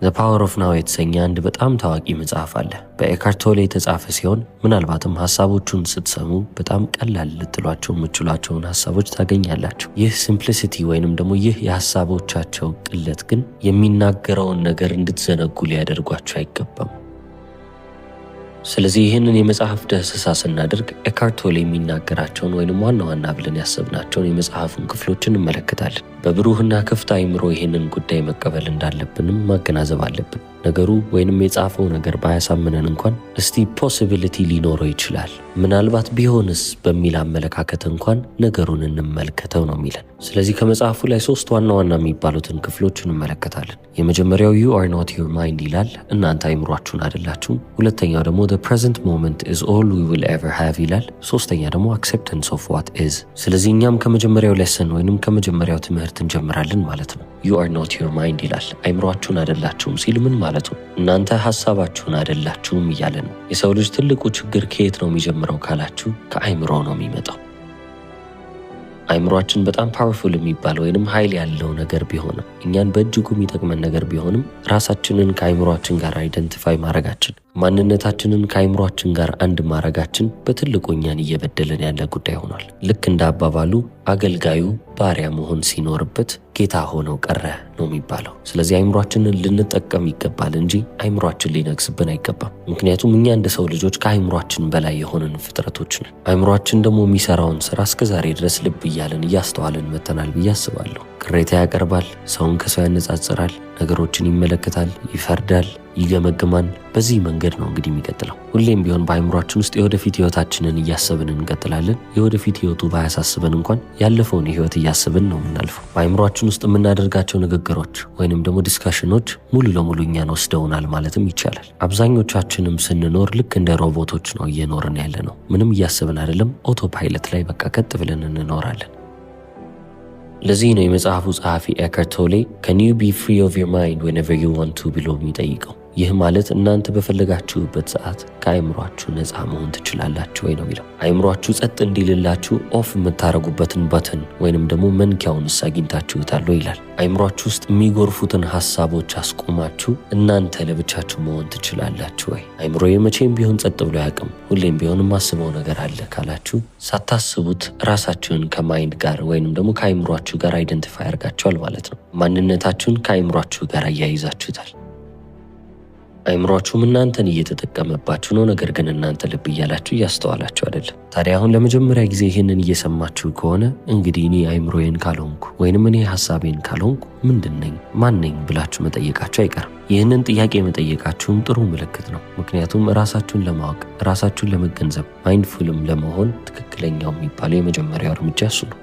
The Power of Now የተሰኘ አንድ በጣም ታዋቂ መጽሐፍ አለ። በኤካርት ቶሌ የተጻፈ ሲሆን ምናልባትም ሐሳቦቹን ስትሰሙ በጣም ቀላል ልትሏቸው የምትችሏቸውን ሐሳቦች ታገኛላችሁ። ይህ ሲምፕሊሲቲ ወይንም ደግሞ ይህ የሐሳቦቻቸው ቅለት ግን የሚናገረውን ነገር እንድትዘነጉ ሊያደርጓቸው አይገባም። ስለዚህ ይህንን የመጽሐፍ ዳሰሳ ስናደርግ ኤካርት ቶሌ የሚናገራቸውን ወይንም ዋና ዋና ብለን ያሰብናቸውን የመጽሐፉን ክፍሎች እንመለከታለን። በብሩህና ክፍት አእምሮ ይህንን ጉዳይ መቀበል እንዳለብንም ማገናዘብ አለብን። ነገሩ ወይንም የጻፈው ነገር ባያሳምነን እንኳን እስቲ ፖሲቢሊቲ ሊኖረው ይችላል፣ ምናልባት ቢሆንስ በሚል አመለካከት እንኳን ነገሩን እንመልከተው ነው የሚለን። ስለዚህ ከመጽሐፉ ላይ 3 ዋና ዋና የሚባሉትን ክፍሎች እንመለከታለን። የመጀመሪያው you are not your mind ይላል፣ እናንተ አይምሯችሁን አይደላችሁም። ሁለተኛው ደግሞ the present moment is all we will ever have ይላል። ሶስተኛ ደግሞ acceptance of what is። ስለዚህ እኛም ከመጀመሪያው ሌሰን ወይንም ከመጀመሪያው ትምህርት እንጀምራለን ማለት ነው። you are not your mind ይላል፣ አይምሯችሁን አይደላችሁም ሲል ምን ማለት ነው? እናንተ ሐሳባችሁን አይደላችሁም እያለ ነው። የሰው ልጅ ትልቁ ችግር ከየት ነው የሚጀምረው ካላችሁ ከአይምሮ ነው የሚመጣው። አይምሯችን በጣም ፓወርፉል የሚባል ወይንም ኃይል ያለው ነገር ቢሆንም እኛን በእጅጉ የሚጠቅመን ነገር ቢሆንም ራሳችንን ከአይምሯችን ጋር አይደንቲፋይ ማድረጋችን ማንነታችንን ከአይምሯችን ጋር አንድ ማድረጋችን በትልቁ እኛን እየበደለን ያለ ጉዳይ ሆኗል። ልክ እንደ አባባሉ አገልጋዩ ባሪያ መሆን ሲኖርበት ጌታ ሆነው ቀረ ነው የሚባለው። ስለዚህ አይምሯችንን ልንጠቀም ይገባል እንጂ አይምሯችን ሊነግስብን አይገባም። ምክንያቱም እኛ እንደ ሰው ልጆች ከአይምሯችን በላይ የሆንን ፍጥረቶች ነን። አይምሯችን ደግሞ የሚሰራውን ስራ እስከዛሬ ድረስ ልብ እያለን እያስተዋልን መተናል ብዬ አስባለሁ። ቅሬታ ያቀርባል፣ ሰውን ከሰው ያነጻጽራል፣ ነገሮችን ይመለከታል፣ ይፈርዳል፣ ይገመግማል። በዚህ መንገድ ነው እንግዲህ የሚቀጥለው። ሁሌም ቢሆን በአይምሯችን ውስጥ የወደፊት ህይወታችንን እያሰብን እንቀጥላለን። የወደፊት ህይወቱ ባያሳስበን እንኳን ያለፈውን ህይወት እያሰብን ነው የምናልፈው። በአይምሯችን ውስጥ የምናደርጋቸው ንግግሮች ወይንም ደግሞ ዲስካሽኖች ሙሉ ለሙሉ እኛን ወስደውናል ማለትም ይቻላል። አብዛኞቻችንም ስንኖር ልክ እንደ ሮቦቶች ነው እየኖርን ያለ ነው። ምንም እያሰብን አይደለም። ኦቶ ፓይለት ላይ በቃ ቀጥ ብለን እንኖራለን። ለዚህ ነው የመጽሐፉ ጸሐፊ ኤካርት ቶሌ can you be free of your mind whenever you want to ብሎ የሚጠይቀው። ይህ ማለት እናንተ በፈለጋችሁበት ሰዓት ከአይምሯችሁ ነፃ መሆን ትችላላችሁ ወይ ነው የሚለው። አይምሯችሁ ጸጥ እንዲልላችሁ ኦፍ የምታረጉበትን በተን ወይንም ደግሞ መንኪያውንስ አግኝታችሁታል ይላል። አይምሯችሁ ውስጥ የሚጎርፉትን ሐሳቦች አስቆማችሁ እናንተ ለብቻችሁ መሆን ትችላላችሁ ወይ? አይምሮዬ መቼም ቢሆን ጸጥ ብሎ አያውቅም፣ ሁሌም ቢሆን የማስበው ነገር አለ ካላችሁ ሳታስቡት ራሳችሁን ከማይንድ ጋር ወይንም ደግሞ ከአይምሯችሁ ጋር አይደንቲፋይ አድርጋችኋል ማለት ነው። ማንነታችሁን ከአይምሯችሁ ጋር አያይዛችሁታል። አይምሯችሁም እናንተን እየተጠቀመባችሁ ነው፣ ነገር ግን እናንተ ልብ እያላችሁ እያስተዋላችሁ አይደለም። ታዲያ አሁን ለመጀመሪያ ጊዜ ይህንን እየሰማችሁ ከሆነ እንግዲህ እኔ አይምሮዬን ካልሆንኩ ወይንም እኔ ሐሳቤን ካልሆንኩ ምንድን ነኝ ማን ነኝ ብላችሁ መጠየቃችሁ አይቀርም። ይህንን ጥያቄ መጠየቃችሁም ጥሩ ምልክት ነው። ምክንያቱም ራሳችሁን ለማወቅ ራሳችሁን ለመገንዘብ ማይንድፉልም ለመሆን ትክክለኛው የሚባለው የመጀመሪያው እርምጃ እሱ ነው።